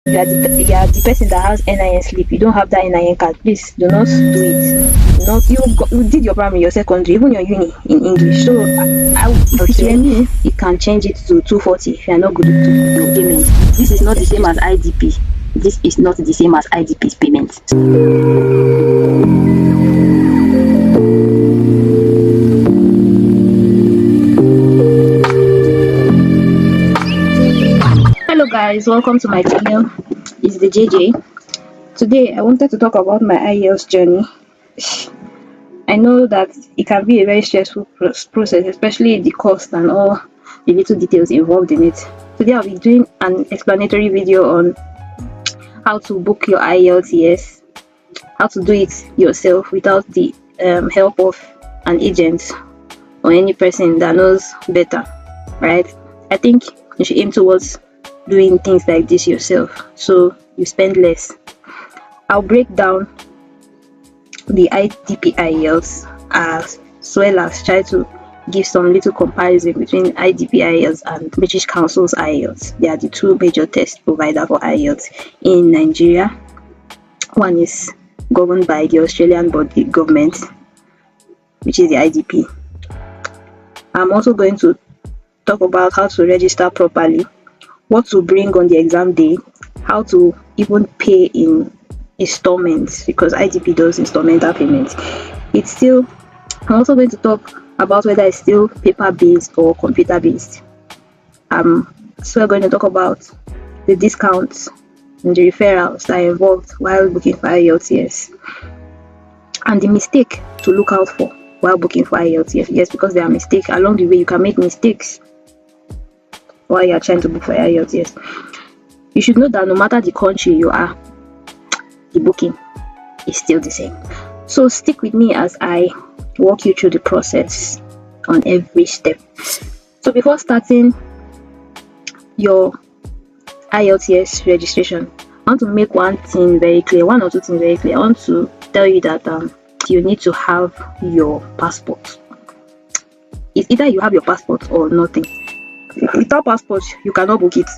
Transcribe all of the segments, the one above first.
You are the person that has NIN slip. You don't have that NIN card. Please do not do it. You did your primary, your secondary, even your uni in English. So if it were me, you can change it to 240 if you are not good with payment. This is not the same as IDP. This is not the same as IDP's payment. Hello guys, welcome to my channel. It's the JJ. Today I wanted to talk about my IELTS journey. I know that it can be a very stressful process, especially the cost and all the little details involved in it. Today I'll be doing an explanatory video on how to book your IELTS, how to do it yourself without the help of an agent or any person that knows better, right? I think you should aim towards doing things like this yourself so you spend less. I'll break down the IDP IELTS as well as try to give some little comparison between IDP IELTS and British Council's IELTS. They are the two major test providers for IELTS in Nigeria. One is governed by the Australian body government, which is the IDP. I'm also going to talk about how to register properly, what to bring on the exam day, how to even pay in installments, because IDP does installmental payments. I'm also going to talk about whether it's still paper based or computer based. So we're going to talk about the discounts and the referrals that are involved while booking for IELTS and the mistake to look out for while booking for IELTS. Yes, because there are mistakes along the way. You can make mistakes while you're trying to book for IELTS. You should know that no matter the country you are, the booking is still the same. So stick with me as I walk you through the process on every step. So before starting your IELTS registration, I want to make one or two things very clear. I want to tell you that you need to have your passport. It's either you have your passport or nothing. Without passport, you cannot book it,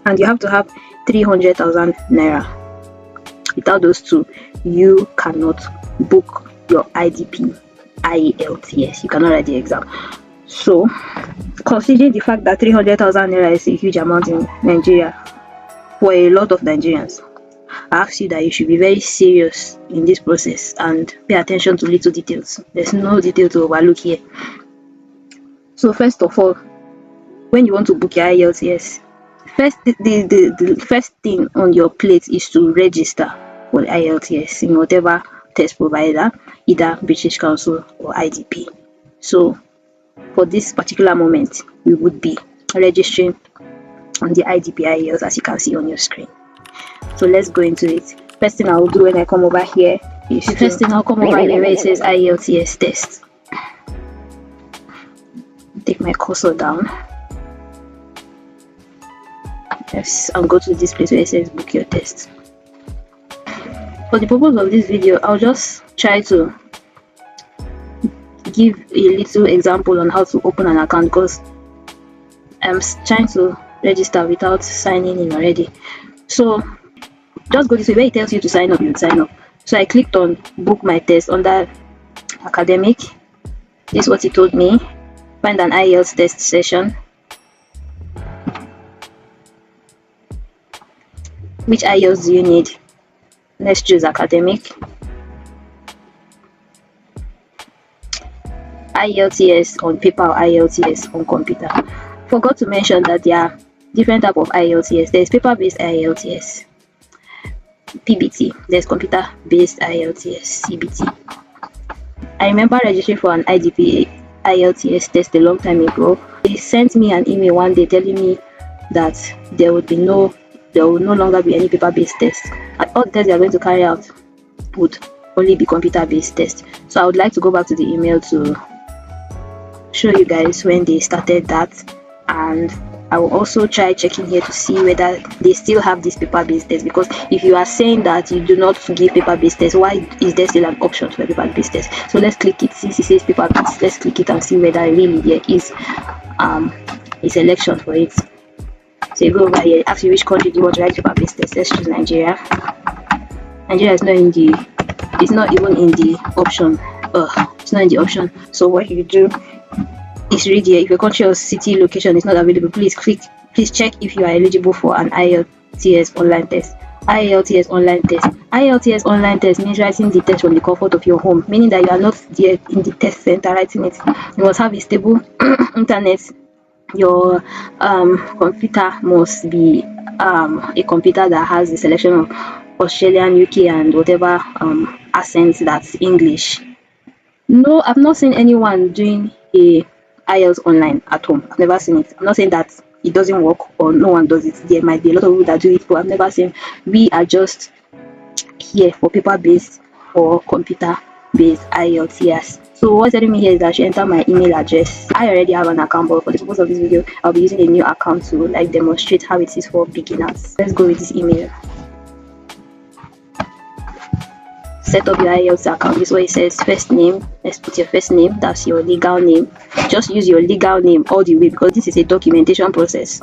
and you have to have 300,000 naira. Without those two, you cannot book your IDP IELTS. You cannot write the exam. So, considering the fact that 300,000 naira is a huge amount in Nigeria for a lot of Nigerians, I ask you that you should be very serious in this process and pay attention to little details. There's no detail to overlook here. So first of all, when you want to book your IELTS, the first thing on your plate is to register for the IELTS in whatever test provider, either British Council or IDP. So for this particular moment, we would be registering on the IDP IELTS, as you can see on your screen. So let's go into it. First thing I will do when I come over here is where it says IELTS test. Take my cursor down. Yes, and go to this place where it says book your test. For the purpose of this video, I'll just try to give a little example on how to open an account, because I'm trying to register without signing in already. So just go this way. Where it tells you to sign up, you sign up. So I clicked on book my test under academic. This is what it told me. Find an IELTS test session. Which IELTS do you need? Let's choose academic. IELTS on paper or IELTS on computer. Forgot to mention that there are different types of IELTS. There's paper-based IELTS, PBT. There's computer-based IELTS, CBT. I remember registering for an IDP IELTS test a long time ago. They sent me an email one day telling me that there will no longer be any paper-based tests. All the tests they are going to carry out would only be computer-based tests. So I would like to go back to the email to show you guys when they started that, and I will also try checking here to see whether they still have this paper-based test, because if you are saying that you do not give paper-based tests, why is there still an option for paper-based test? So let's click it. Since it says paper-based, let's click it and see whether really there is a selection for it. So So you go over here, ask you which country do you want to write paper-based test. Let's choose Nigeria. Nigeria is not in the, it's not even in the option. It's not in the option. So what you do is read here. If your country or city location is not available, please check if you are eligible for an IELTS online test. IELTS online test. IELTS online test means writing the test from the comfort of your home, meaning that you are not there in the test center writing it. You must have a stable internet. Your computer must be a computer that has a selection of Australian, UK, and whatever accents that's English. No, I've not seen anyone doing a IELTS online at home. I've never seen it. I'm not saying that it doesn't work or no one does it. There might be a lot of people that do it, but I've never seen. We are just here for paper-based or computer-based IELTS. So what's telling me here is that I should enter my email address. I already have an account, but for the purpose of this video, I'll be using a new account to like demonstrate how it is for beginners. Let's go with this email. Set up your IELTS account. This is what it says. First name. Let's put your first name. That's your legal name. Just use your legal name all the way because this is a documentation process.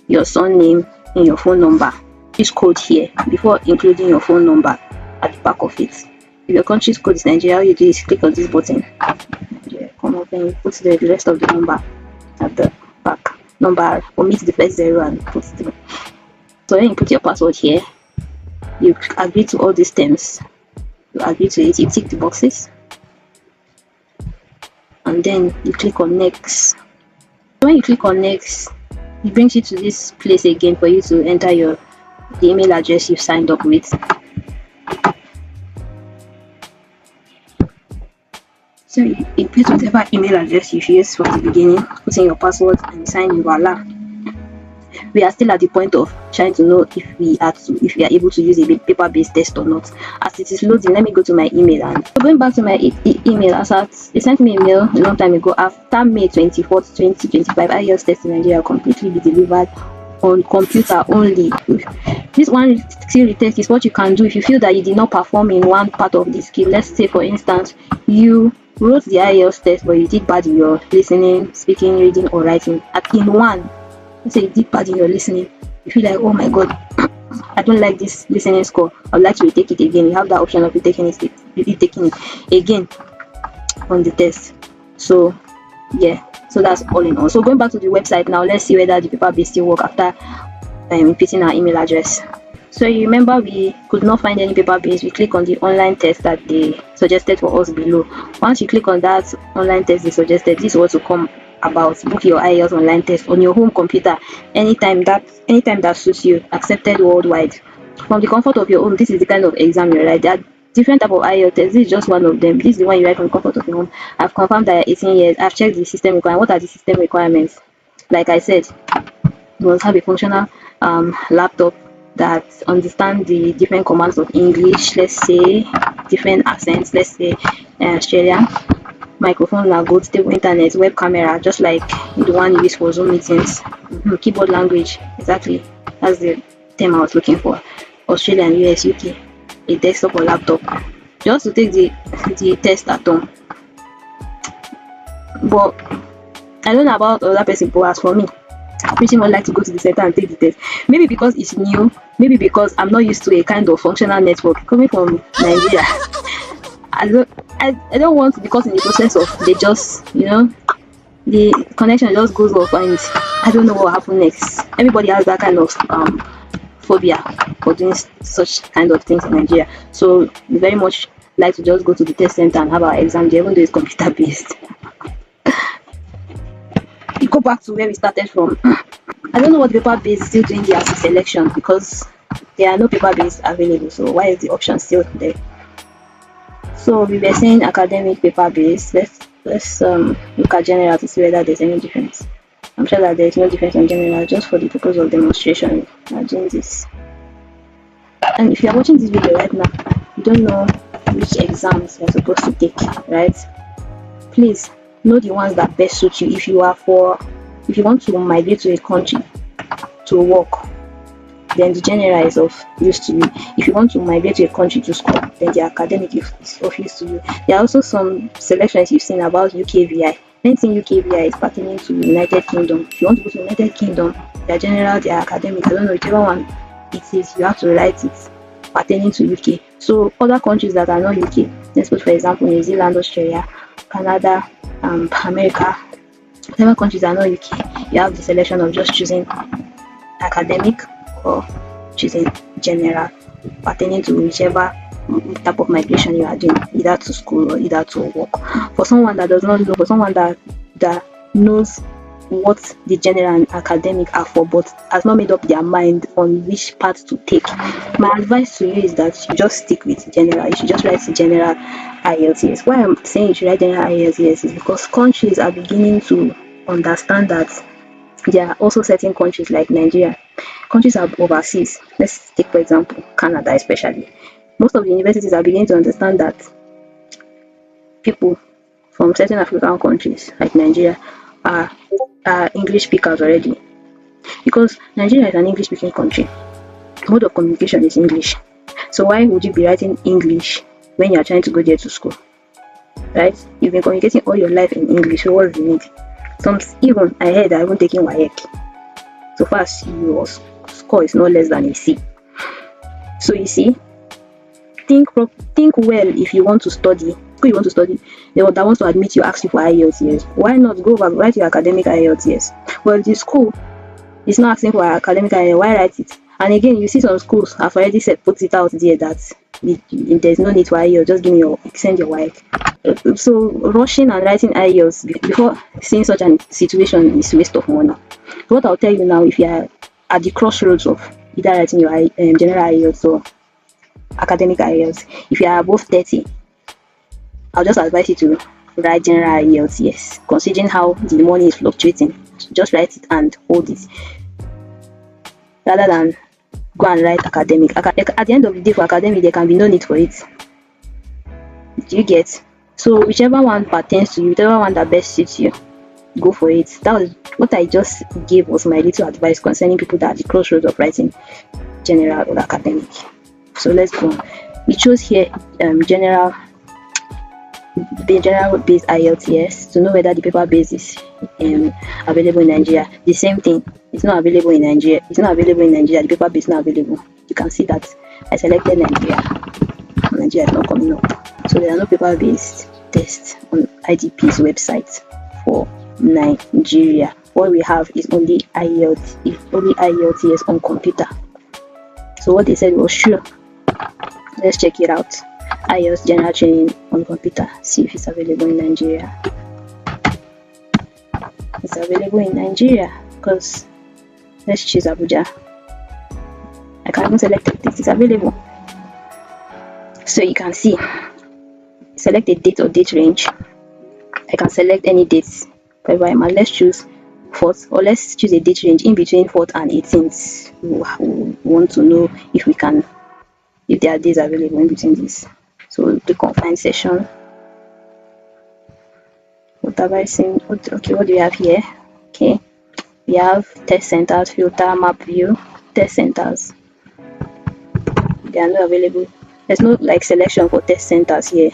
Your surname and your phone number. This code here before including your phone number at the back of it. If your country's code is Nigeria, all you do is click on this button. Come up and put the rest of the number at the back. Number, omit the first 0 and put it through. So then you put your password here. You agree to all these terms. You agree to it, you tick the boxes, and then you click on next. When you click on next, it brings you to this place again for you to enter the email address you've signed up with. So you input whatever email address you've used from the beginning, put in your password and sign in. Voila. We are still at the point of trying to know if we are able to use a paper-based test or not. As it is loading, let me go to my email. And going back to my email, they sent me a mail a long time ago. After May 24th, 2025, IELTS test in Nigeria will completely be delivered on computer only. This one skill retest is what you can do if you feel that you did not perform in one part of the skill. Let's say, for instance, you wrote the IELTS test, but you did bad in your listening, speaking, reading, or writing. In one, let's say you did bad in your listening, you feel like, oh my god, I don't like this listening score, I'd like to retake it again. You have that option of retaking it again on the test. So yeah, so that's all in all. So going back to the website now, let's see whether the paper-based still work after inputting our email address. So you remember we could not find any paper-based. We click on the online test that they suggested for us below. Once you click on that online test they suggested, this is what will come about. Book your IELTS online test on your home computer anytime that suits you, accepted worldwide from the comfort of your home. This is the kind of exam you write. There are different type of IELTS tests. This is just one of them. This is the one you write from the comfort of your home. I've confirmed that you're 18 years. I've checked the system requirements. What are the system requirements? Like I said, you must have a functional laptop that understand the different commands of English, let's say different accents, let's say Australian. Microphone are good, stable internet, web camera, just like the one you use for Zoom meetings. Keyboard language, exactly, that's the term I was looking for. Australian, US, UK. A desktop or laptop, just to take the test at home. But I don't know about other person, but as for me, I pretty much like to go to the center and take the test. Maybe because it's new, maybe because I'm not used to a kind of functional network coming from Nigeria. I don't want to, because in the process of they just, the connection just goes off and I don't know what will happen next. Everybody has that kind of phobia for doing such kind of things in Nigeria. So we very much like to just go to the test center and have our exam there, even though it's computer based. We go back to where we started from. I don't know what paper based is still doing there as a selection, because there are no paper based available. So why is the option still there? So we were saying academic paper based. Let's look at general to see whether there's any difference. I'm sure that there's no difference on general, just for the purpose of demonstration. I'm doing this. And if you are watching this video right now, you don't know which exams you're supposed to take, right? Please know the ones that best suit you. If you want to migrate to a country to work, then the general is of use to you. If you want to migrate to a country to school, then the academic is of use to you. There are also some selections you've seen about UKVI. Anything UKVI is pertaining to United Kingdom. If you want to go to United Kingdom, They are general, they are academic. I don't know whichever one it is, you have to write it pertaining to UK. So other countries that are not UK, let's put for example New Zealand, Australia, Canada, America, whatever countries are not UK, you have the selection of just choosing academic or choosing general pertaining to whichever type of migration you are doing, either to school or either to work. For someone that does not know, for someone that knows what the general and academic are for but has not made up their mind on which path to take, my advice to you is that you just stick with general. You should just write general IELTS. Why I'm saying you should write general IELTS is because countries are beginning to understand that there are also certain countries like Nigeria, countries are overseas. Let's take for example Canada especially. Most of the universities are beginning to understand that people from certain African countries like Nigeria are English speakers already, because Nigeria is an English speaking country. Mode of communication is English. So why would you be writing English when you are trying to go there to school? Right? You've been communicating all your life in English, so what's the need? Some even I heard that even taking WAEC, so far as your score is no less than a C. So you see, think well. If you want to study, who you want to study, that wants to admit you, ask you for IELTS. Why not go back, write your academic IELTS? Well, the school is not asking for academic IELTS. Why write it? And again, you see some schools have already put it out there that there's no need for IELTS. Just send your WAEC. So rushing and writing IELTS before seeing such a situation is waste of money. So what I'll tell you now, if you are at the crossroads of either writing your general IELTS or academic IELTS, if you are above 30, I'll just advise you to write general IELTS. Yes, considering how the money is fluctuating, just write it and hold it rather than go and write academic. At the end of the day, for academic there can be no need for it. Do you get? So whichever one pertains to you, whichever one that best suits you, go for it. That was what I just gave, was my little advice concerning people that are at the crossroads of writing general or academic. So let's go. We chose here general based IELTS to know whether the paper base is available in Nigeria. The same thing, it's not available in Nigeria. It's not available in Nigeria. The paper base is not available. You can see that I selected Nigeria. Nigeria is not coming up. So there are no paper based tests on IDP's website for Nigeria. What we have is only IELTS on computer. So what they said was true. Let's check it out. IELTS general training on computer. See if it's available in Nigeria. It's available in Nigeria because let's choose Abuja. I can even select it. It's available. So you can see, select a date or date range. I can select any dates. Let's choose 4th, or let's choose a date range in between 4th and 18th. We want to know if there are days available in between this. So the confined session. What have I seen? Okay, what do we have here? Okay, we have test centers, filter, map view, test centers. They are not available. There's no selection for test centers here.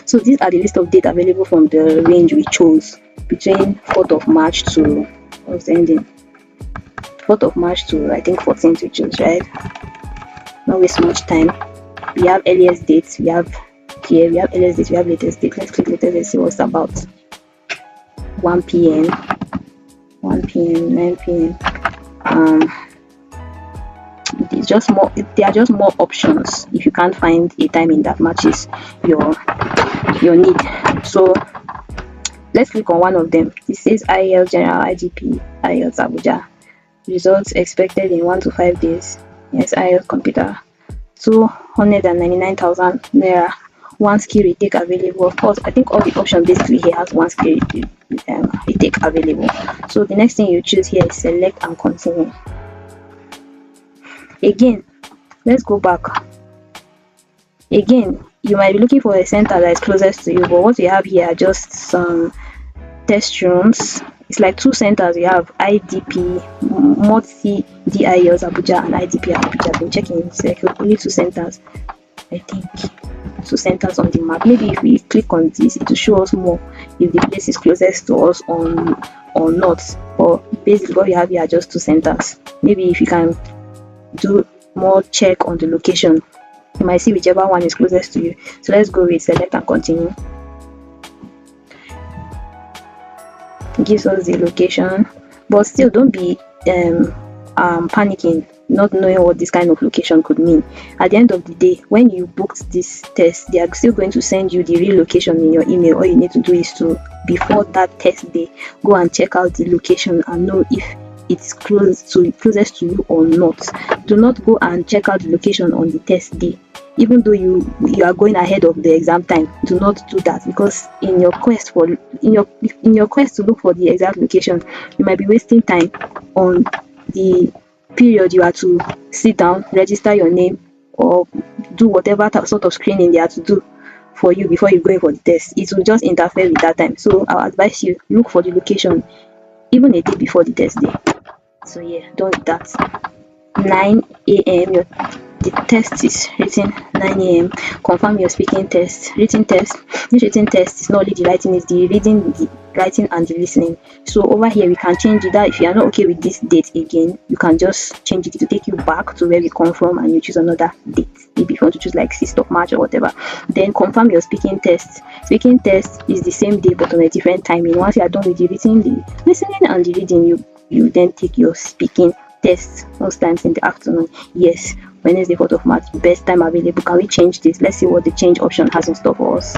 So these are the list of data available from the range we chose between 4th of March to what's the ending? 4th of March to I think 14th we chose, right? Not waste much time. We have earliest dates, we have earliest dates, we have latest date. Let's click latest and see what's about. 1 p.m. 9 p.m. It's just more, there are just more options if you can't find a timing that matches your need. So let's click on one of them. This says IELTS General IGP IELTS Abuja. Results expected in 1 to 5 days. Yes, IELTS computer. 299,000 naira. One skill retake available. Of course, I think all the options basically here has one skill retake available. So the next thing you choose here is select and continue. Again, let's go back. Again, you might be looking for a center that is closest to you, but what we have here are just some test rooms. It's like 2 centers. We have IDP, Multi DIELTS Abuja and IDP Abuja. I've been checking, it's like only 2 centers. I think 2 centers on the map. Maybe if we click on this, it will show us more if the place is closest to us on or not. Or basically what we have here are just two centers. Maybe if you can do more check on the location, you might see whichever one is closest to you. So let's go with select and continue. It gives us the location, but still don't be panicking, not knowing what this kind of location could mean. At the end of the day, when you booked this test, they are still going to send you the real location in your email. All you need to do is to, before that test day, go and check out the location and know if it's closest to you or not. Do not go and check out the location on the test day, even though you are going ahead of the exam time. Do not do that, because in your quest to look for the exact location, you might be wasting time on the period you are to sit down, register your name, or do whatever sort of screening they are to do for you before you go in for the test. It will just interfere with that time. So I'll advise you, look for the location even a day before the test day. So yeah, don't do that. 9 a.m. The test is written 9 a.m. Confirm your speaking test. Written test. This written test is not only the writing, it's the reading, the writing, and the listening. So over here we can change it. That if you are not okay with this date again, you can just change it to take you back to where we come from, and you choose another date. Maybe if you want to choose like 6th of March or whatever. Then confirm your speaking test. Speaking test is the same day but on a different timing. Once you are done with the written, the listening, and the reading, you then take your speaking test, most times in the afternoon. Yes, Wednesday, 4th of March, best time available. Can we change this? Let's see what the change option has in store for us.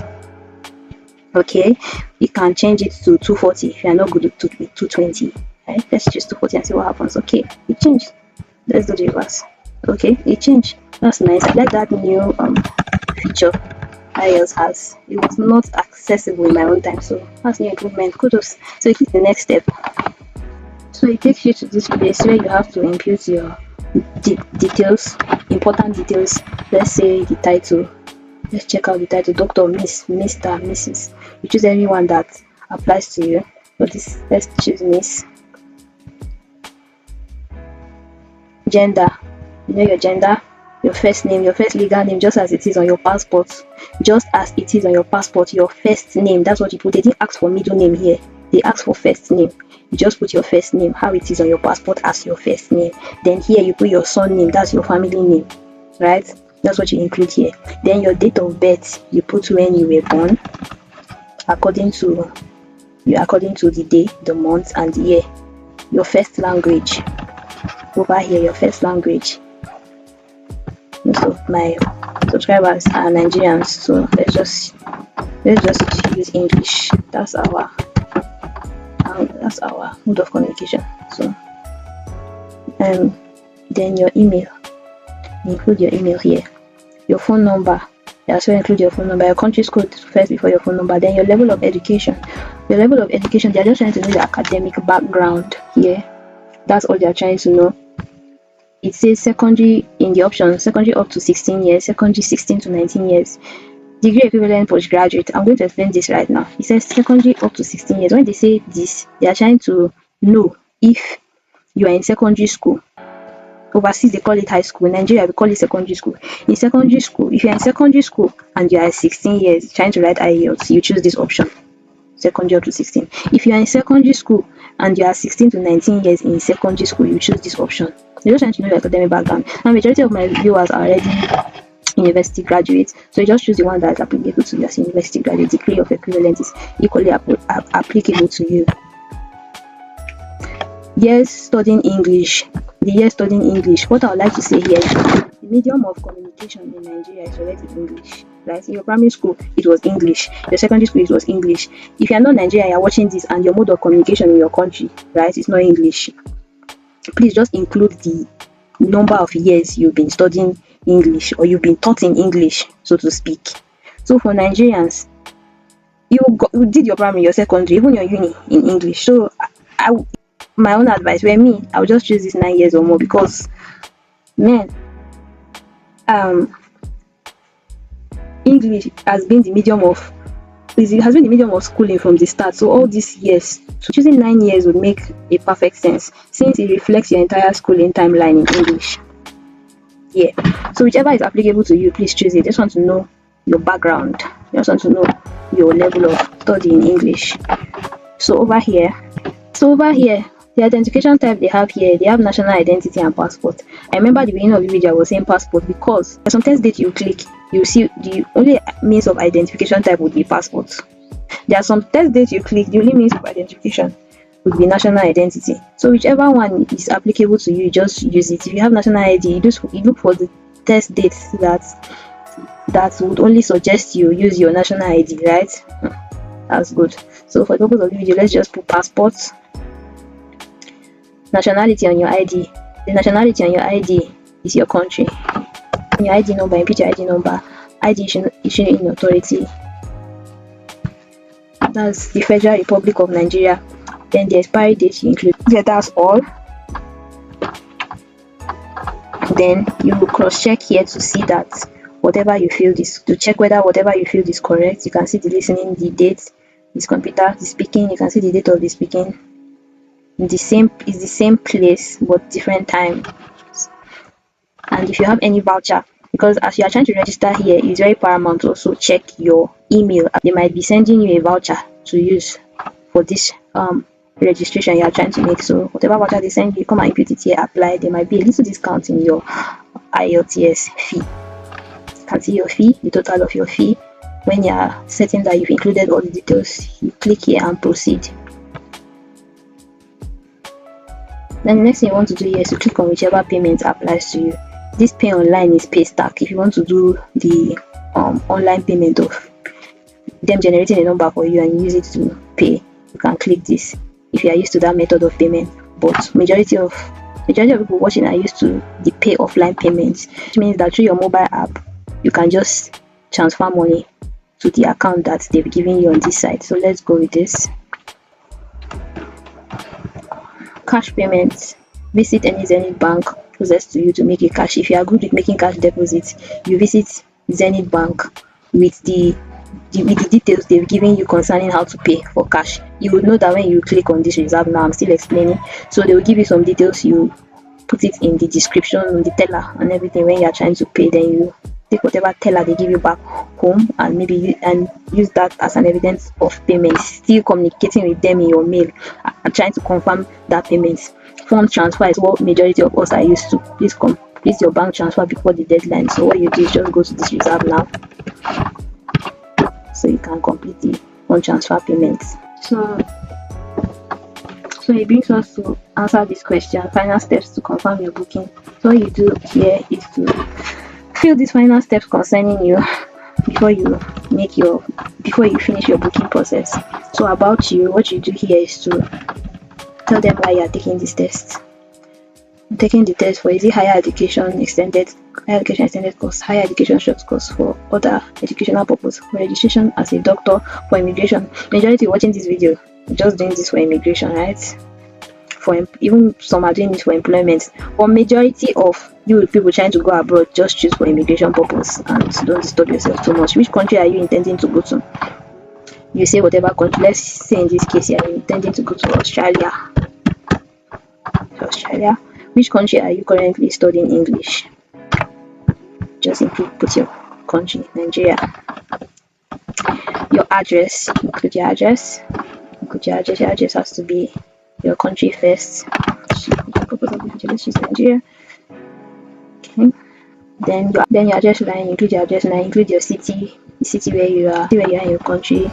Okay, you can change it to 2:40 if you are not good with 2:20. Right? Let's choose 2:40 and see what happens. Okay, it changed. Let's do the reverse. Okay, it changed. That's nice. I like that new feature Ielts has. It was not accessible in my own time, so that's new improvement. Kudos. So you click the next step. So it takes you to this place where you have to input your details, important details. Let's say the title. Let's check out the title: Dr., Miss, Mr., Mrs. You choose anyone that applies to you. But this, let's choose Miss. Gender. You know your gender, your first name, your first legal name, just as it is on your passport. Just as it is on your passport, your first name. That's what you put. They didn't ask for middle name here. They ask for first name. You just put your first name, how it is on your passport, as your first name. Then here you put your surname, that's your family name, right? That's what you include here. Then your date of birth, you put when you were born, according to the day, the month, and the year. Your first language, over here, your first language. Most of my subscribers are Nigerians, so let's just use English. That's our mode of communication. So then your email, include your email here. Your phone number, you also include your phone number. Your country's code first before your phone number. Then your level of education. Your level of education, they are just trying to know your academic background here. That's all they are trying to know. It says secondary in the option, secondary up to 16 years, secondary 16 to 19 years. Degree equivalent postgraduate. I'm going to explain this right now. It says secondary up to 16 years. When they say this, they are trying to know if you are in secondary school. Overseas they call it high school. In Nigeria we call it secondary school. In secondary school, if you are in secondary school and you are 16 years trying to write Ielts, you choose this option, secondary up to 16. If you are in secondary school and you are 16 to 19 years in secondary school, you choose this option. They're just trying to know your academic background. Now majority of my viewers are already university graduates, so you just choose the one that is applicable to your university graduate. Degree of equivalent is equally applicable to you. Yes, studying English. The year studying English. What I would like to say here is the medium of communication in Nigeria is already English. Right? In your primary school, it was English. Your secondary school, it was English. If you are not Nigerian, you are watching this, and your mode of communication in your country, right, is not English. Please just include the number of years you've been studying English, or you've been taught in English, so to speak. So for Nigerians, you did your primary, your secondary, even your uni in English. So my own advice, were me, I would just choose this 9 years or more, because man, English has been the medium of schooling from the start. So all these years, so choosing 9 years would make a perfect sense, since it reflects your entire schooling timeline in English. Yeah, so whichever is applicable to you, please choose it. Just want to know your background, just want to know your level of study in English. So over here, So over here, the identification type they have here, they have national identity and passport. I remember the beginning of the video I was saying passport because some test date you click, you see the only means of identification type would be passport. There are some test dates you click, the only means of identification would be national identity. So whichever one is applicable to you, just use it. If you have national ID, you look for the test dates that would only suggest you use your national ID, right? That's good. So for the purpose of the video, let's just put passport, nationality on your ID. The nationality on your ID is your country. Your ID number, input your ID number. ID issuing in authority. That's the Federal Republic of Nigeria. Then the expiry date you include. Yeah, that's all. Then you will cross check here to see that whatever you feel is, to check whether whatever you feel is correct. You can see the listening, the date, this computer, the speaking. You can see the date of the speaking. It's the same place but different time. And if you have any voucher, because as you are trying to register here, it's very paramount to also check your email. They might be sending you a voucher to use for this registration you are trying to make. So whatever voucher they send you, come and input it here, apply. There might be a little discount in your Ielts fee. You can see your fee, the total of your fee. When you are certain that you've included all the details, you click here and proceed. Then the next thing you want to do here is to click on whichever payment applies to you. This pay online is Paystack. If you want to do the online payment of them generating a number for you and use it to pay, you can click this if you are used to that method of payment. But majority of people watching are used to the pay offline payments, which means that through your mobile app you can just transfer money to the account that they've given you on this site. So let's go with this. Cash payments. Visit any Zenith Bank closest to you to make a cash. If you are good with making cash deposits, you visit Zenith Bank with the details they've given you concerning how to pay for cash. You would know that when you click on this reserve. Now I'm still explaining, so they will give you some details. You put it in the description, on the teller and everything. When you are trying to pay, then you take whatever teller they give you back home and use that as an evidence of payment. Still communicating with them in your mail and trying to confirm that payment. Fund transfer is what majority of us are used to. Please complete your bank transfer before the deadline. So what you do is just go to this reserve now, so you can complete the fund transfer payments. So it brings us to answer this question: final steps to confirm your booking. So what you do here is to fill these final steps concerning you before you finish your booking process. So about you, what you do here is to tell them why you are taking this test. I'm taking the test for higher education extended course, higher education short course, for other educational purpose, for registration as a doctor, for immigration. Majority watching this video just doing this for immigration, right? Even some are doing this for employment. But majority of you people trying to go abroad just choose for immigration purpose and don't disturb yourself too much. Which country are you intending to go to? You say whatever country. Let's say in this case you are intending to go to Australia. Which country are you currently studying English? Just put your country, Nigeria. Your address, include your address. Your address has to be your country first. Let's choose Nigeria. Okay. Then your address line, include your address line, include your city, the city where you are in your country.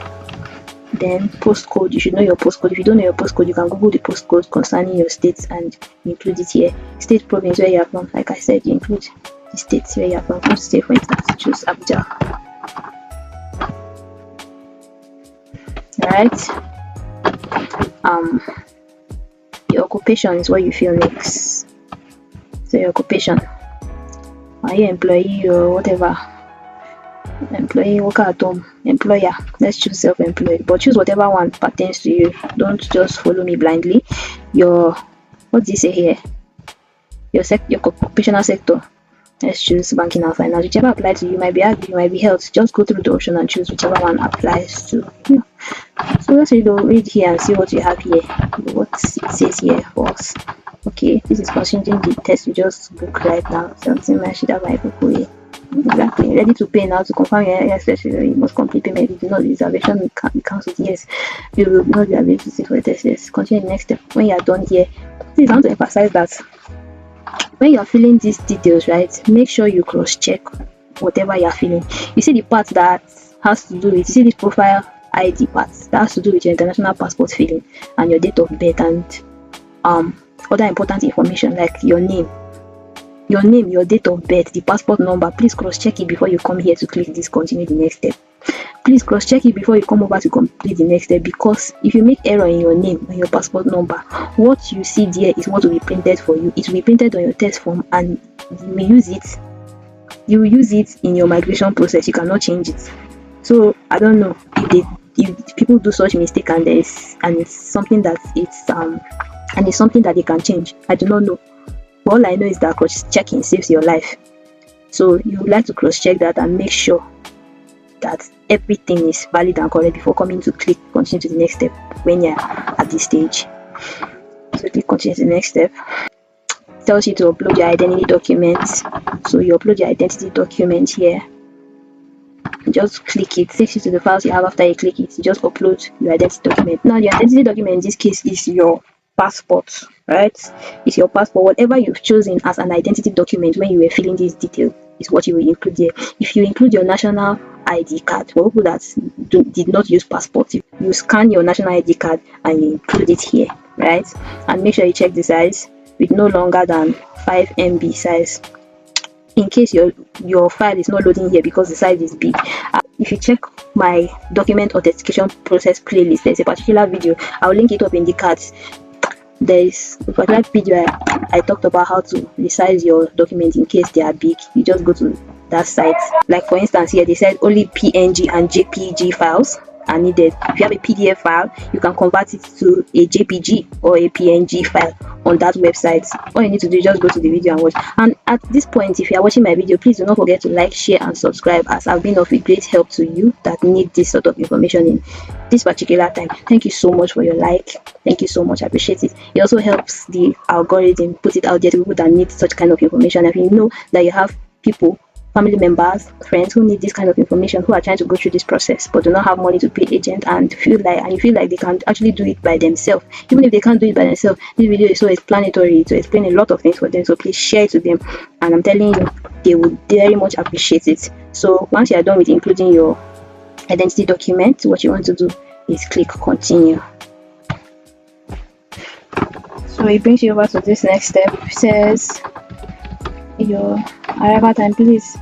Then postcode, you should know your postcode. If you don't know your postcode, you can Google the postcode concerning your state and include it here. State, province, where you are from. Like I said, you include the states where you are from. Let's say for instance, choose Abuja. Alright. Your occupation is what you feel next. So your occupation. Are you employee or whatever? Employee, worker at home, employer. Let's choose self-employed, but choose whatever one pertains to you. Don't just follow me blindly. What do you say here? Your occupational sector. Let's choose banking and finance. Whichever applies to you, might be agri, might be health. Just go through the option and choose whichever one applies to you. So let's read here and see what we have here. What it says here for us. Okay, this is considering the test we just booked right now. Something I should have my book here. Exactly. Ready to pay now. To confirm your yes, you must complete payment. If you do not, the reservation cancelled. Yes, you will not be able to sit for the test. Yes, continue the next step. When you are done here, please, I want to emphasize that when you are filling these details, right, make sure you cross check whatever you are filling. You see the part that has to do with, you see this profile ID part that has to do with your international passport filling and your date of birth and other important information like your name, your date of birth, the passport number. Please cross check it before you come here to click this continue the next step. Please cross check it before you come over to complete the next step, because if you make error in your name and your passport number, what you see there is what will be printed for you. It will be printed on your test form and you may use it. You will use it in your migration process. You cannot change it. So I don't know if people do such mistake and it's something that it's something that they can change. I do not know. But all I know is that cross checking saves your life. So you would like to cross check that and make sure that everything is valid and correct before coming to click continue to the next step when you're at this stage. So click continue to the next step. It tells you to upload your identity documents. So you upload your identity document here. Just click it. Takes you to the files you have. After you click it, you just upload your identity document. Now your identity document in this case is your passport, right? It's your passport. Whatever you've chosen as an identity document when you were filling these details is what you will include there. If you include your national ID card, for people that did not use passport, you scan your national ID card and you include it here, right? And make sure you check the size with no longer than 5 MB size. In case your file is not loading here because the size is big. If you check my document authentication process playlist, there's a particular video. I'll link it up in the cards. There's a particular video I talked about how to resize your document in case they are big. You just go to that site. Like for instance here, they said only PNG and JPG files are needed. If you have a PDF file, you can convert it to a JPG or a PNG file on that website. All you need to do is just go to the video and watch. And at this point, if you are watching my video, please do not forget to like, share and subscribe, as I've been of a great help to you that need this sort of information in this particular time. Thank you so much for your like. Thank you so much. I appreciate it. It also helps the algorithm put it out there to people that need such kind of information. If you know that you have people, family members, friends who need this kind of information, who are trying to go through this process but do not have money to pay agent and you feel like they can actually do it by themselves. Even if they can't do it by themselves, this video is so explanatory to explain a lot of things for them. So please share it to them, and I'm telling you, they would very much appreciate it. So once you are done with including your identity document, what you want to do is click continue. So it brings you over to this next step. It says your arrival time, please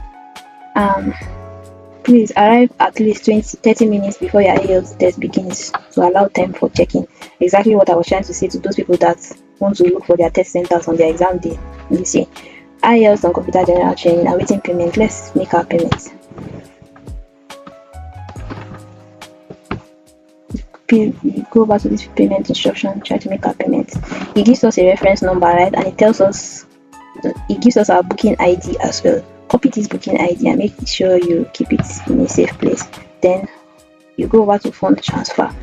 arrive at least 30 minutes before your Ielts test begins to allow time for checking. Exactly what I was trying to say to those people that want to look for their test centers on their exam day. You see, Ielts and computer general training, awaiting payment. Let's make our payments. Go over to this payment instruction, try to make our payment. It gives us a reference number, right? And it tells us, it gives us our booking ID as well. Copy this booking ID and make sure you keep it in a safe place. Then you go over to fund transfer.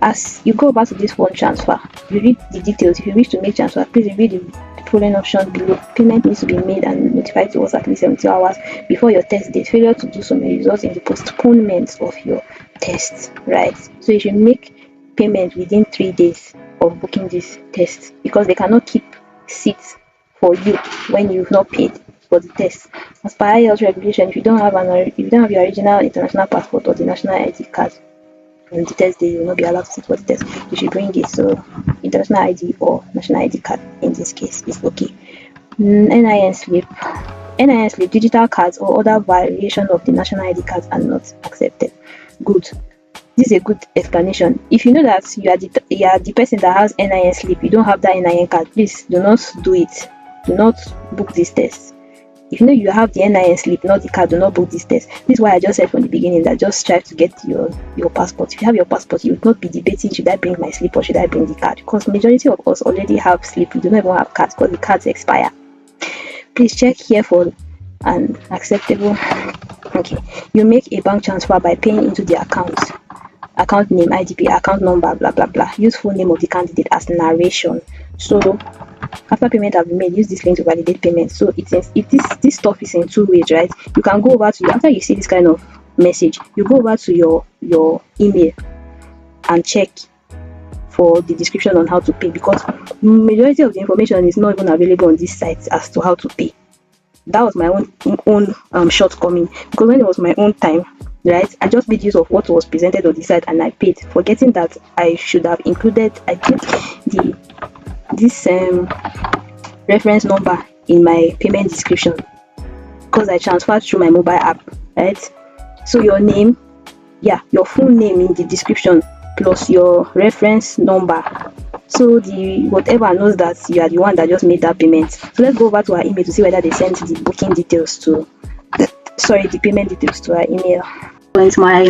As you go over to this fund transfer, you read the details. If you wish to make transfer, please read the following option below. Payment needs to be made and notified to us at least 72 hours before your test date. Failure to do so may result in the postponement of your test, right? So you should make payment within 3 days of booking this test, because they cannot keep seats for you when you've not paid for the test. As per Ielts regulation, if you don't have your original international passport or the national ID card on the test day, you will not be allowed to sit for the test. You should bring it. So international ID or national ID card in this case is okay. NIN slip, digital cards or other variation of the national ID cards are not accepted. Good. This is a good explanation. If you know that you are the person that has NIN slip, you don't have that NIN card, please do not do it. Do not book this test. If you know you have the NIN slip, not the card, do not book this test. This is why I just said from the beginning that just try to get your passport. If you have your passport, you would not be debating, should I bring my slip or should I bring the card? Because majority of us already have slip. We do not even have cards because the cards expire. Please check here for an acceptable. Okay, you make a bank transfer by paying into the account name, IDP, account number, blah blah blah. Use full name of the candidate as narration. So After payment have been made, use this link to validate payment. So this stuff is in two ways, right? You can go over to after you see this kind of message, you go over to your email and check for the description on how to pay, because majority of the information is not even available on this site as to how to pay. That was my own shortcoming, because when it was my own time, right, I just made use of what was presented on the site and I paid, forgetting that I should have included, I think, this reference number in my payment description, because I transferred through my mobile app, right? So your name, your full name in the description plus your reference number, so the whatever knows that you are the one that just made that payment. So let's go over to our email to see whether they sent the booking details to the payment details to our email. Once my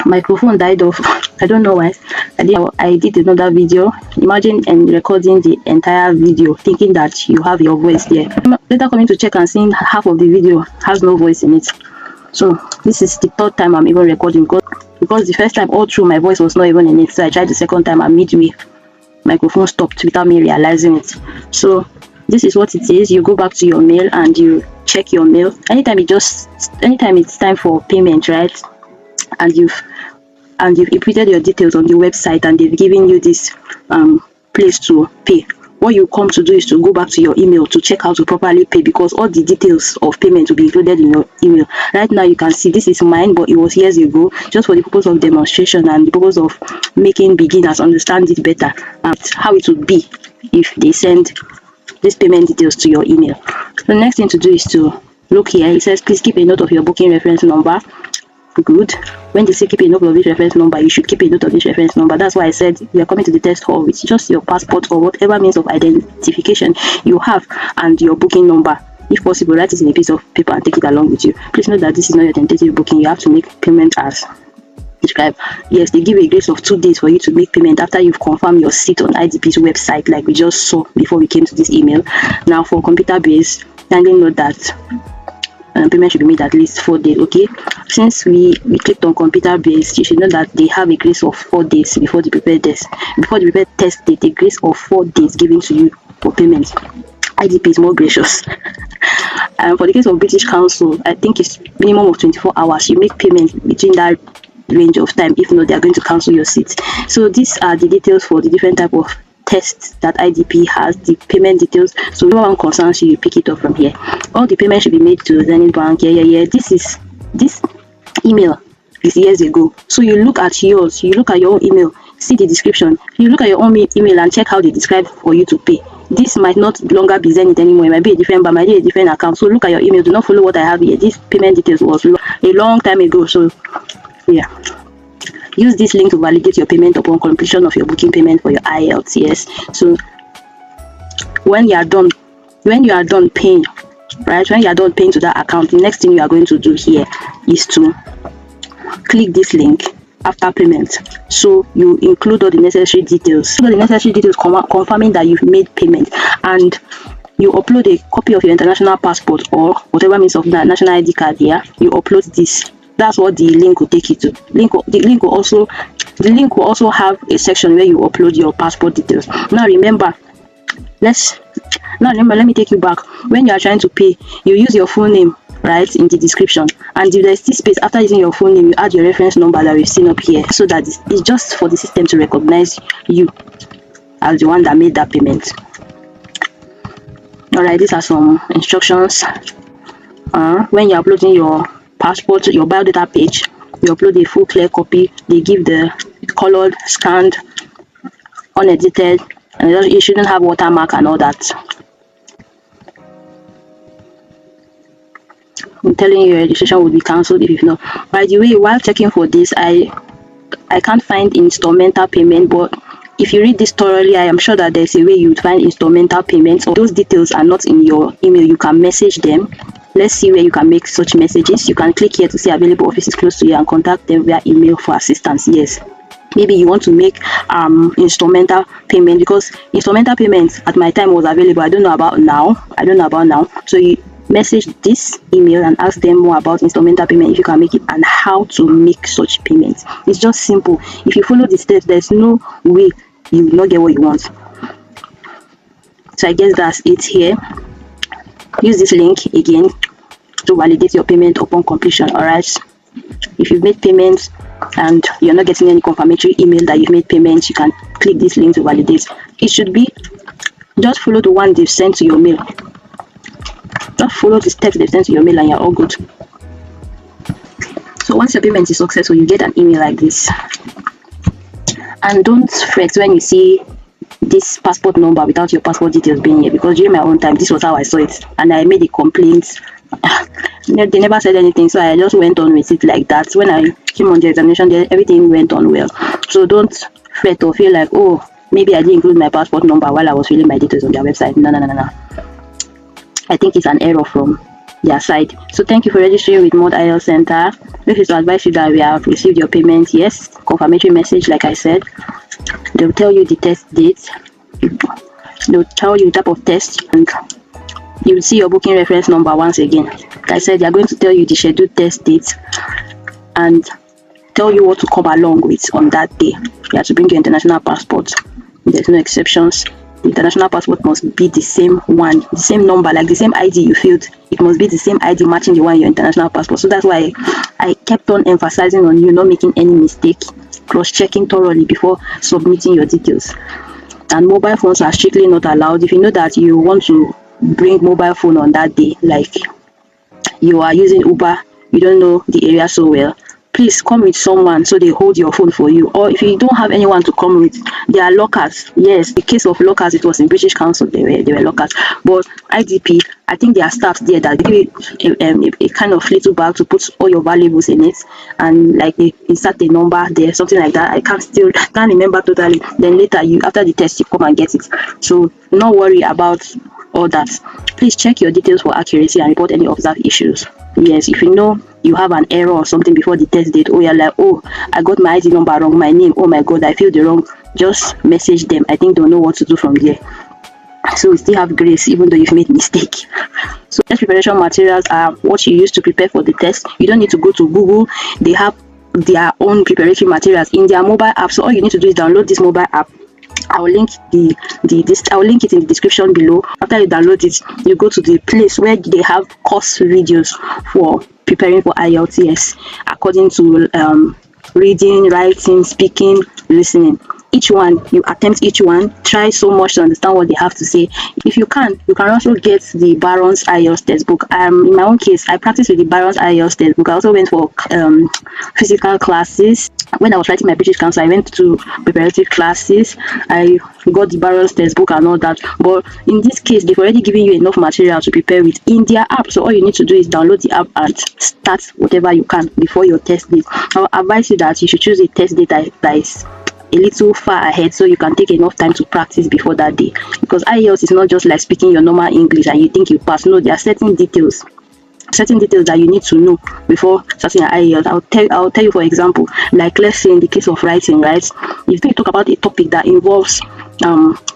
microphone died off, I don't know why. I did another video. Imagine and recording the entire video thinking that you have your voice there, later coming to check and seeing half of the video has no voice in it. So this is the third time I'm even recording, because the first time all through my voice was not even in it. So I tried the second time and midway microphone stopped without me realizing it. So this is what it is. You go back to your mail and you check your mail anytime it's time for payment, right? And you've inputted your details on the website and they've given you this place to pay. What you come to do is to go back to your email to check how to properly pay, because all the details of payment will be included in your email. Right now you can see this is mine, but it was years ago, just for the purpose of demonstration and the purpose of making beginners understand it better, how it would be if they send these payment details to your email. The next thing to do is to look here. It says please keep a note of your booking reference number. Good. When they say keep a note of this reference number, you should keep a note of this reference number. That's why I said you are coming to the test hall with just your passport or whatever means of identification you have and your booking number. If possible, write it in a piece of paper and take it along with you. Please note that this is not your tentative booking. You have to make payment as described. Yes, they give a grace of 2 days for you to make payment after you've confirmed your seat on IDP's website, like we just saw before we came to this email. Now for computer based, kindly note that payment should be made at least 4 days. Okay, since we clicked on computer based, you should know that they have a grace of 4 days before the prepared test. Before the prepared test date, a grace of 4 days given to you for payment. IDP is more gracious. For the case of British Council, I think it's minimum of 24 hours. You make payment between that range of time. If not, they are going to cancel your seat. So these are the details for the different type of tests that IDP has, the payment details. So if one concerns you, you pick it up from here. All the payments should be made to Zenith Bank. This email is years ago. So you look at yours, you look at your own email, see the description. You look at your own email and check how they describe for you to pay. This might not longer be Zenith anymore. It might be a different, but might be a different account. So look at your email. Do not follow what I have here. This payment details was a long time ago. So yeah. Use this link to validate your payment upon completion of your booking payment for your Ielts. Yes. So when you are done paying, right? When you are done paying to that account, the next thing you are going to do here is to click this link after payment. So you include all the necessary details. Confirming that you've made payment, and you upload a copy of your international passport or whatever means of that national ID card here. You upload this. That's what the link will take you to. The link will also have a section where you upload your passport details. Now remember, let me take you back. When you are trying to pay, you use your full name, right, in the description, and if there's this space after using your full name, you add your reference number that we've seen up here, so that it's just for the system to recognize you as the one that made that payment. All right, these are some instructions. When you're uploading your passport, your biodata page, you upload a full clear copy. They give the colored, scanned, unedited, and it shouldn't have watermark and all that. I'm telling you, your registration will be cancelled if not. By the way, while checking for this, I can't find instrumental payment, but if you read this thoroughly, I am sure that there's a way you would find instrumental payments. Those details are not in your email. You can message them. Let's see where you can make such messages. You can click here to see available offices close to you and contact them via email for assistance. Yes, maybe you want to make instrumental payment, because instrumental payments at my time was available. I don't know about now. So you message this email and ask them more about instrumental payment, if you can make it, and how to make such payments. It's just simple. If you follow the steps, there's no way you will not get what you want. So I guess that's it here. Use this link again to validate your payment upon completion. All right, if you've made payments and you're not getting any confirmatory email that you've made payments, you can click this link to validate. It should be just follow the one they've sent to your mail. Just follow the steps they've sent to your mail and you're all good. So once your payment is successful, you get an email like this. And don't fret when you see this passport number without your passport details being here, because during my own time this was how I saw it and I made a complaint. They never said anything, so I just went on with it like that. When I came on the examination, everything went on well. So don't fret or feel like, oh, maybe I didn't include my passport number while I was filling my details on their website. No. I think it's an error from their side. So thank you for registering with Mod Ielts Center. This is to advise you that we have received your payment. Yes, confirmatory message, like I said. They'll tell you the test date. They'll tell you the type of test, and you will see your booking reference number once again. Like I said, they're going to tell you the scheduled test date and tell you what to come along with on that day. You have to bring your international passport. There's no exceptions. The international passport must be the same one, the same number, like the same ID you filled. It must be the same ID matching the one in your international passport. So that's why I kept on emphasizing on you not making any mistake, cross-checking thoroughly before submitting your details. And mobile phones are strictly not allowed. If you know that you want to bring mobile phone on that day, like you are using Uber, you don't know the area so well, please come with someone so they hold your phone for you. Or if you don't have anyone to come with, there are lockers. Yes, the case of lockers, it was in British Council, they were lockers. But IDP, I think there are staffs there that give you a kind of little bag to put all your valuables in it, and like they insert a number there, something like that. I can't remember totally. Then later, after the test, you come and get it. So not worry about all that. Please check your details for accuracy and report any observed issues. Yes, if you know you have an error or something before the test date, or you're like, oh, I got my ID number wrong, my name, oh my god, I filled the wrong, just message them. I think they'll know what to do from there. So we still have grace even though you've made mistake. So test preparation materials are what you use to prepare for the test. You don't need to go to Google. They have their own preparatory materials in their mobile app. So all you need to do is download this mobile app. I'll link I'll link it in the description below. After you download it, you go to the place where they have course videos for preparing for IELTS according to reading, writing, speaking, listening. Each one, you attempt each one, try so much to understand what they have to say. If you can also get the Baron's IELTS textbook. In my own case, I practiced with the Baron's IELTS textbook. I also went for physical classes. When I was writing my British Council, I went to preparative classes. I got the Baron's textbook and all that. But in this case, they've already given you enough material to prepare with in their app. So all you need to do is download the app and start whatever you can before your test date. I'll advise you that you should choose a test date that is a little far ahead, so you can take enough time to practice before that day. Because IELTS is not just like speaking your normal English and you think you pass. No, there are certain details that you need to know before starting an IELTS. I'll tell you, for example, like let's say in the case of writing, right? If you talk about a topic that involves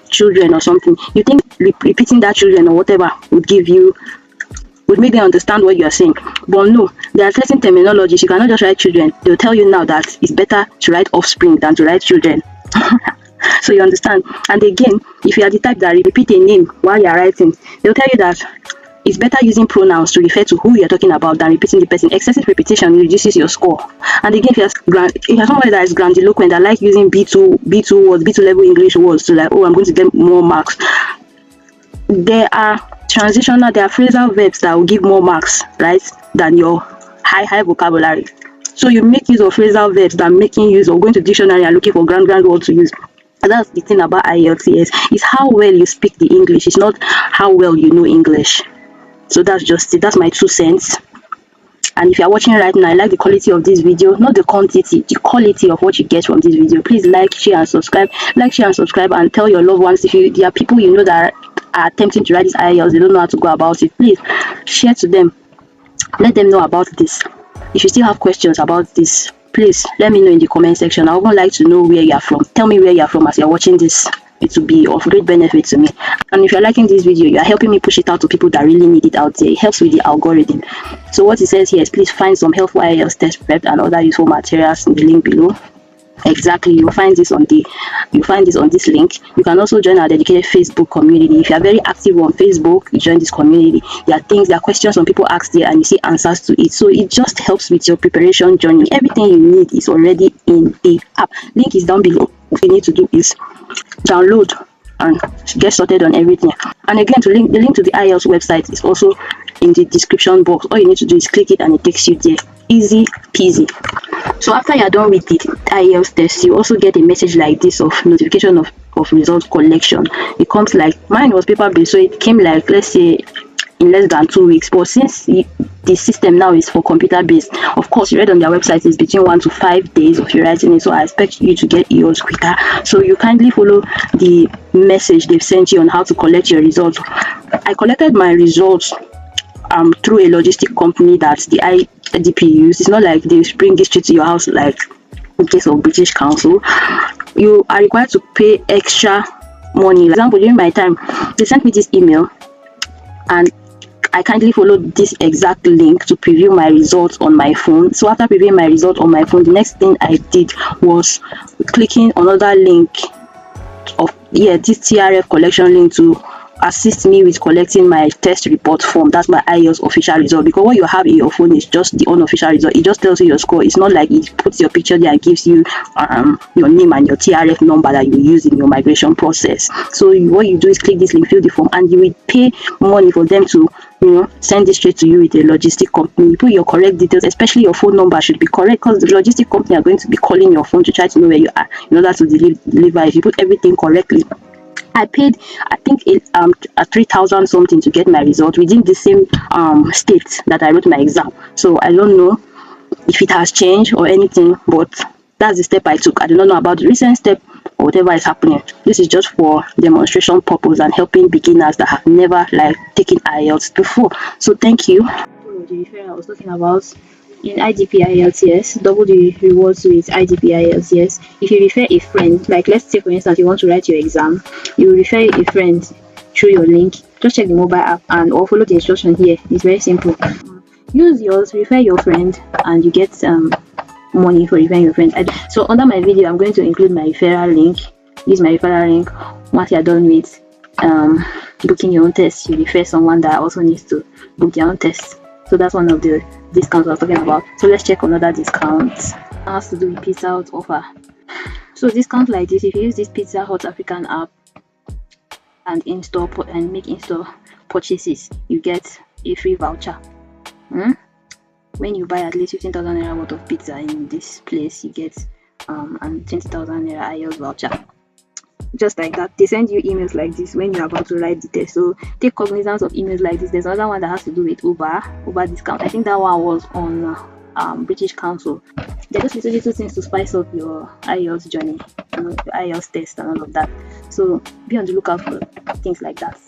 children or something, you think repeating that children or whatever would make them understand what you are saying. But no, there are certain terminologies. You cannot just write children. They'll tell you now that it's better to write offspring than to write children. So you understand. And again, if you are the type that repeat a name while you're writing, they'll tell you that it's better using pronouns to refer to who you're talking about than repeating the person. Excessive repetition reduces your score. And again, if you're somebody that is grandiloquent, that like using B2 words, B2 level English words to like, oh, I'm going to get more marks. There are phrasal verbs that will give more marks, right, than your high vocabulary. So you make use of phrasal verbs than making use of going to dictionary and looking for grand words to use. And that's the thing about IELTS, is how well you speak the English. It's not how well you know English. So that's just it. That's my 2 cents. And if you're watching right now, I like the quality of this video, not the quantity, the quality of what you get from this video. Please like, share, and subscribe. Like, share, and subscribe, and tell your loved ones. If there are people you know that are attempting to write this IELTS, they don't know how to go about it, please share to them. Let them know about this. If you still have questions about this, please let me know in the comment section. I would like to know where you are from. Tell me where you are from as you're watching this. It will be of great benefit to me. And if you're liking this video, you are helping me push it out to people that really need it out there. It helps with the algorithm. So what it says here is please find some helpful IELTS test prep and other useful materials in the link below. Exactly, you find this on this link. You can also join our dedicated Facebook community. If you are very active on Facebook, you join this community. There are questions some people ask there, and you see answers to it. So it just helps with your preparation journey. Everything you need is already in the app. Link is down below. What you need to do is download and get started on everything. And again, the link to the Ielts website is also in the description box. All you need to do is click it and it takes you there. Easy peasy. So after you're done with the Ielts test, you also get a message like this of notification of result collection. It comes like, mine was paper based, so it came like, let's say, in less than 2 weeks. But since the system now is for computer based, of course, you read on their website it's between 1 to 5 days of you writing it, so I expect you to get yours quicker. So you kindly follow the message they've sent you on how to collect your results. I collected my results through a logistic company that the IDP use. It's not like they bring it straight to your house like in case of British Council. You are required to pay extra money. For example, during my time, they sent me this email and I kindly followed this exact link to preview my results on my phone. So after previewing my result on my phone, the next thing I did was clicking another link of this TRF collection link to assist me with collecting my test report form. That's my Ielts official result, because what you have in your phone is just the unofficial result. It just tells you your score. It's not like it puts your picture there and gives you your name and your TRF number that you use in your migration process. So what you do is click this link, fill the form, and you will pay money for them to send it straight to you with a logistic company. You put your correct details, especially your phone number should be correct, because the logistic company are going to be calling your phone to try to know where you are in order to deliver. If you put everything correctly, I paid, I think, 3,000 something to get my result within the same state that I wrote my exam. So I don't know if it has changed or anything, but that's the step I took. I do not know about the recent step or whatever is happening. This is just for demonstration purpose and helping beginners that have never taken Ielts before. So thank you. I was talking about in IDP Ielts, yes, double the rewards with IDP Ielts, yes. If you refer a friend, like let's say for instance you want to write your exam, you refer a friend through your link. Just check the mobile app or follow the instruction here. It's very simple. Use yours, refer your friend, and you get money for referring your friend. So under my video, I'm going to include my referral link. Use my referral link. Once you're done with booking your own test, you refer someone that also needs to book their own test. So that's one of the discounts I was talking about. So let's check another discount. It has to do with Pizza Hut offer. So discount like this, if you use this Pizza Hut African app and make in-store purchases, you get a free voucher. When you buy at least 15,000 naira worth of pizza in this place, you get and 20,000 naira Ielts voucher. Just like that, they send you emails like this when you're about to write the test. So take cognizance of emails like this. There's another one that has to do with Uber discount. I think that one was on British Council. They're just little things to spice up your Ielts journey, your Ielts test and all of that. So be on the lookout for things like that.